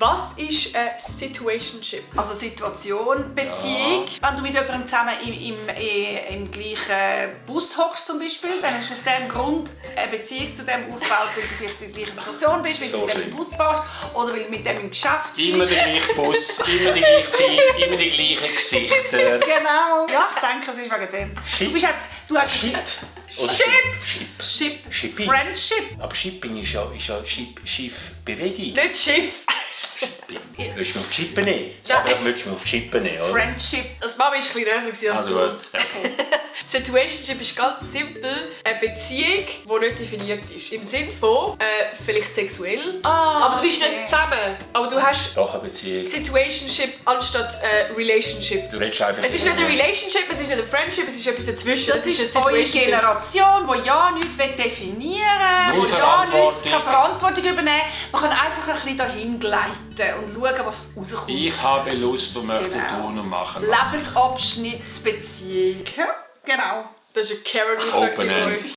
Was ist eine Situationship? Also Situation, Beziehung. Wenn du mit jemandem zusammen im gleichen Bus hockst zum Beispiel, dann hast du aus diesem Grund eine Beziehung zu dem aufgebaut, weil du vielleicht in der gleichen Situation bist, weil So du mit dem im Bus fährst oder weil du mit dem im Geschäft bist. Immer der gleiche Bus, immer die gleiche Zeit, immer die gleichen Gesichter. Genau. Ja, ich denke, es ist wegen dem. Ship. Du hast Ship. Oder Ship. Shipping. Friendship. Aber Shipping ist ja Schiffbewegung. Nicht Schiff. Willst du mich auf die Schippe nehmen? Ja. Aber willst du mich auf die Schippe nehmen, oder? Friendship. Das Mama war ein bisschen näher als Also du. gut. Situationship ist ganz simpel eine Beziehung, die nicht definiert ist. Im Sinne von, vielleicht sexuell, aber du bist nicht zusammen. Aber du hast Doch, eine Beziehung. Situationship anstatt Relationship. Du redest einfach... Es ist nicht eine Relationship, es ist nicht eine Friendship, es ist etwas dazwischen. Das ist eure Generation, die ja nichts definieren Null will, die ja Verantwortung. keine Verantwortung übernehmen. Man kann einfach ein bisschen dahin gleiten und schauen, was rauskommt. Ich habe Lust und möchte Genau. tun und machen. was ich Lebensabschnittsbeziehung. Genau. Das ist eine Karen-Aussage. Open End.